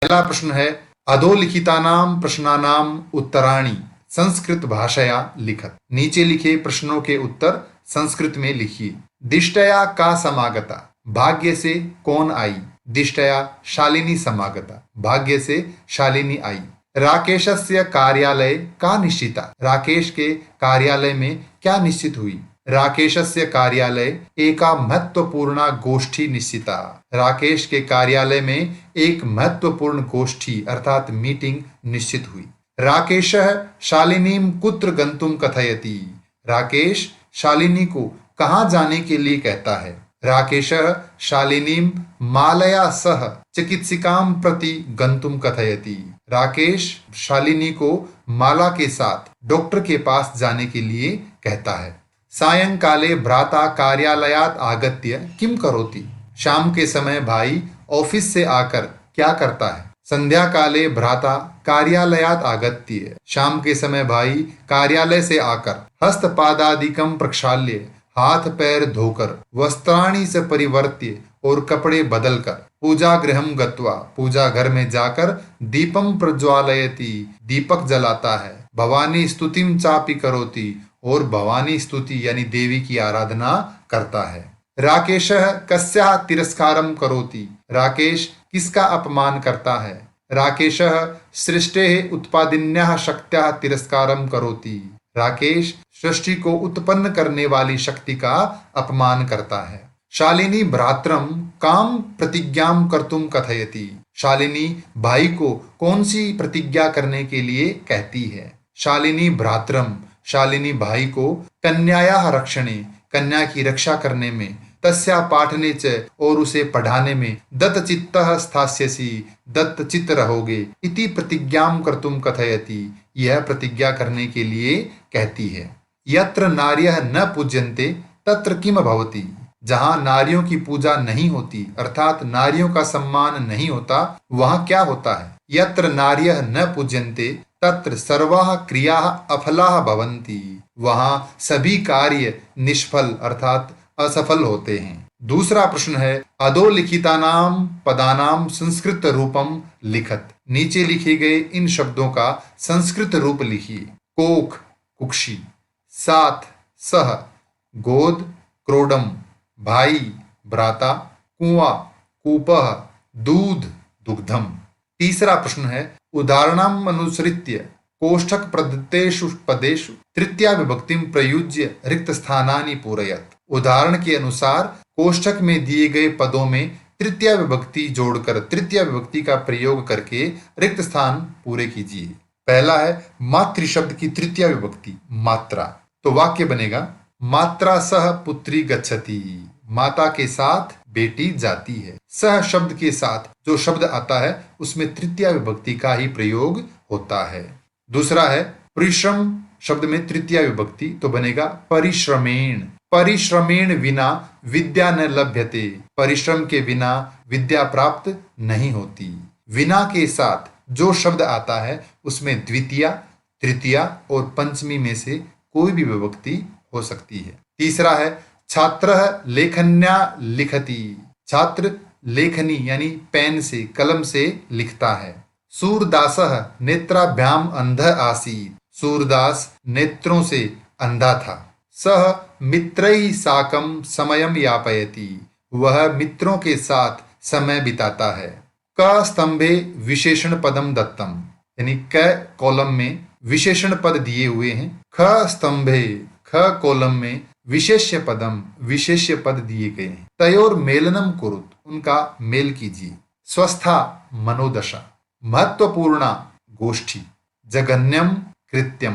पहला प्रश्न है, अधोलिखितानां प्रश्नानां उत्तराणि संस्कृत भाषया लिखत। नीचे लिखे प्रश्नों के उत्तर संस्कृत में लिखिए। दिष्टया का समागता, भाग्य से कौन आई? दिष्टया शालिनी समागता, भाग्य से शालिनी आई। राकेशस्य कार्यालय का निश्चिता, राकेश के कार्यालय में क्या निश्चित हुई? राकेशस्य कार्यालय एका महत्वपूर्ण गोष्ठी निश्चिता, राकेश के कार्यालय में एक महत्वपूर्ण गोष्ठी अर्थात मीटिंग निश्चित हुई। राकेशः शालिनीं कुत्र गंतुम कथयति, राकेश शालिनी को कहाँ जाने के लिए कहता है? राकेशः शालिनीं मालया सह चिकित्सिकां प्रति गंतुम कथयति, राकेश शालिनी को माला के साथ डॉक्टर के पास जाने के लिए कहता है। सायंकाले भ्राता कार्यालयात आगत्य किम करोति, शाम के समय भाई ऑफिस से आकर क्या करता है? संध्या काले भ्राता कार्यालयात आगत्य, शाम के समय भाई कार्यालय से आकर हस्तपादादिकं प्रक्षाल्य, हाथ पैर धोकर, वस्त्राणि से परिवर्त्य, और कपड़े बदलकर, पूजा गृहम गत्वा, पूजा घर में जाकर, दीपम प्रज्वालयति, दीपक जलाता है, भवानी स्तुतिम चापि करोति, और भवानी स्तुति यानी देवी की आराधना करता है। राकेशः कस्याः तिरस्कारम करोति, राकेश किसका अपमान करता है? राकेशः सृष्टेः उत्पादिन्याः शक्त्याः तिरस्कारम करोति, राकेश सृष्टि को उत्पन्न करने वाली शक्ति का अपमान करता है। शालिनी भ्रात्रम काम प्रतिज्ञाम कर्तुम कथयति, शालिनी भाई को कौन सी प्रतिज्ञा करने के लिए कहती है? शालिनी भ्रात्रम, शालिनी भाई को कन्यायाः रक्षणे, कन्या की रक्षा करने में, तस्या पाठने च, और उसे पढ़ाने में, दत्तचित्तः स्थास्यसि, दत्तचित्त रहोगे, इति प्रतिज्ञाम कर्तुम कथयति, यह प्रतिज्ञा करने के लिए कहती है। यत्र नार्यः न पूज्यन्ते तत्र किम भवति, जहाँ नारियों की पूजा नहीं होती अर्थात नारियों का सम्मान नहीं होता, वहाँ क्या होता है? यत्र नार्यः न पूज्यन्ते तत्र सर्वाः क्रियाः अफलाः भवन्ति, वहाँ सभी कार्य निष्फल अर्थात असफल होते हैं। दूसरा प्रश्न है, अधोलिखितानां पदानां संस्कृत रूपम लिखत, नीचे लिखे गए इन शब्दों का संस्कृत रूप लिखिए। कोख कुक्षी, साथ सह, गोद क्रोडम, भाई भ्राता, कुआं कूपः, दूध दुग्धम। तीसरा प्रश्न है, उदाहरणम अनुसृत्य कोष्ठक प्रदत्तेषु पदेषु तृतीया विभक्तिम प्रयुज्य रिक्त स्थानानि पूरयत, उदाहरण के अनुसार कोष्ठक में दिए गए पदों में तृतीया विभक्ति जोड़कर तृतीया विभक्ति का प्रयोग करके रिक्त स्थान पूरे कीजिए। पहला है मातृ शब्द की तृतीया विभक्ति मात्रा, तो वाक्य बनेगा मात्रा सह पुत्री गच्छति, माता के साथ बेटी जाती है। सह शब्द के साथ जो शब्द आता है उसमें तृतीया विभक्ति का ही प्रयोग होता है। दूसरा है परिश्रम शब्द में तृतीया विभक्ति, तो बनेगा परिश्रमेण, परिश्रमेण विना विद्या न लभ्यते, परिश्रम के बिना विद्या प्राप्त नहीं होती। विना के साथ जो शब्द आता है उसमें द्वितीया, तृतीया और पंचमी में से कोई भी विभक्ति हो सकती है। तीसरा है छात्रः लेखन्या लिखति, छात्र लेखनी यानी पेन से कलम से लिखता है। सूरदासः नेत्राभ्याम अंधः आसीत्, सूरदास नेत्रों से अंधा था। सह मित्रैः साकं समयं यापयति, वह मित्रों के साथ समय बिताता है। क स्तंभे विशेषण पदम दत्तम, यानी क कॉलम में विशेषण पद दिए हुए हैं। ख स्तंभे, ख कॉलम में विशेष्य पदम, विशेष्य पद दिए गए हैं। तयोर मेलनम कुरुत, उनका मेल कीजिए। स्वस्था मनोदशा, महत्वपूर्ण गोष्ठी। जघन्यम कृत्यम,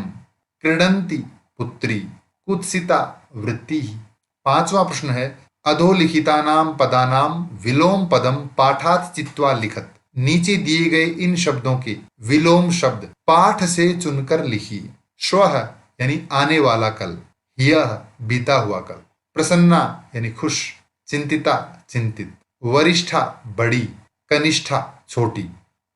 क्रीडंती पुत्री, कुत्सिता वृत्ति। पांचवा प्रश्न है अधोलिखितानां पदानां विलोम पदम पाठात चित्वा लिखत, नीचे दिए गए इन शब्दों के विलोम शब्द पाठ से चुनकर लिखिए। श्वः यानी आने वाला कल, ह्यः बीता हुआ कल, प्रसन्ना यानी खुश, चिंतिता चिंतित, वरिष्ठा बड़ी, कनिष्ठा छोटी,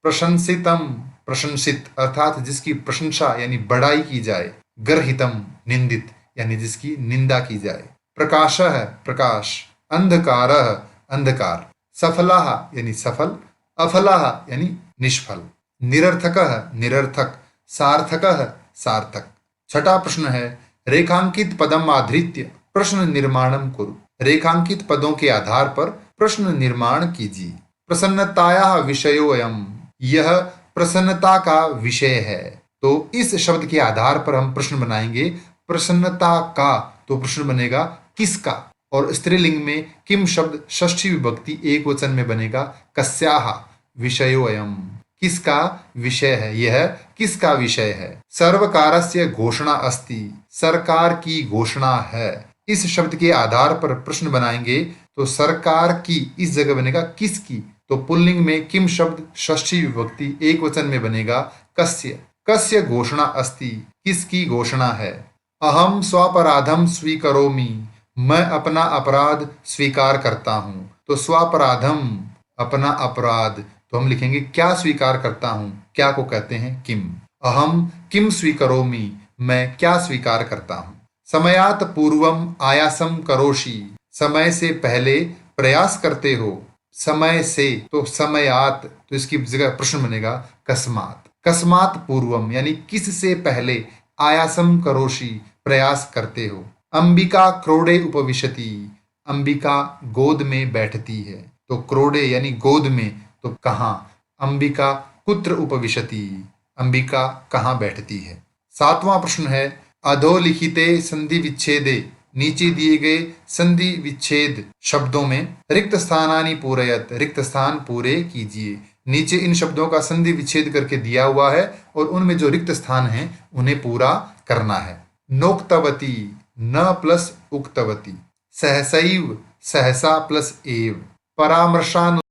प्रशंसितम प्रशंसित अर्थात जिसकी प्रशंसा यानी बड़ाई की जाए, गर्हितम निंदित यानी जिसकी निंदा की जाए, प्रकाशः प्रकाश, अंधकारः अंधकार, सफलाः यानी सफल, अफलाः यानी निष्फल। निरर्थकः निरर्थक, सार्थकः सार्थक। छठा प्रश्न है रेखांकित पदम आधृत्य प्रश्न निर्माणम कुरु। रेखांकित पदों के आधार पर प्रश्न निर्माण कीजिए। प्रसन्नताया विषयोऽयम्, यह प्रसन्नता का विषय है। तो इस शब्द के आधार पर हम प्रश्न बनाएंगे। प्रसन्नता का तो प्रश्न बनेगा किसका, और स्त्रीलिंग में किम शब्द षष्ठी विभक्ति एक वचन में बनेगा कस्याः विषयोऽयम्, किसका विषय है, यह किसका विषय है। सर्वकारस्य घोषणा अस्ति, सरकार की घोषणा है। इस शब्द के आधार पर प्रश्न बनाएंगे तो सरकार की इस जगह बनेगा किसकी, तो पुल्लिंग में किम शब्द षष्ठी विभक्ति एक वचन में बनेगा कस्य, कस्य घोषणा अस्ति, किसकी घोषणा है। अहम स्वापराधम स्वीकरोमि, मैं अपना अपराध स्वीकार करता हूं। तो स्वापराधम अपना अपराध, तो हम लिखेंगे क्या स्वीकार करता हूं, क्या को कहते हैं किम। अहम किम स्वीकरोमि, मैं क्या स्वीकार करता हूं। समयात पूर्वम आयासम करोषि, समय से पहले प्रयास करते हो। समय से तो समयात, तो इसकी जगह प्रश्न बनेगा कस्मात, कस्मात पूर्वम यानी किस से पहले, आयासम करोषि प्रयास करते हो। अंबिका क्रोडे उपविशति, अंबिका गोद में बैठती है। तो क्रोडे यानी गोद में, तो कहाँ, अंबिका कुत्र उपविशति, अंबिका कहाँ बैठती है। सातवां प्रश्न है अधोलिखिते संधि विच्छेदे, नीचे दिए गए संधि विच्छेद शब्दों में रिक्त स्थानानि पूरयत, रिक्त स्थान पूरे कीजिए। नीचे इन शब्दों का संधि विच्छेद करके दिया हुआ है और उनमें जो रिक्त स्थान हैं उन्हें पूरा करना है। नोक्तवती न प्लस उक्तवती, सहसैव सहसा प्लस एव, परामर्शानु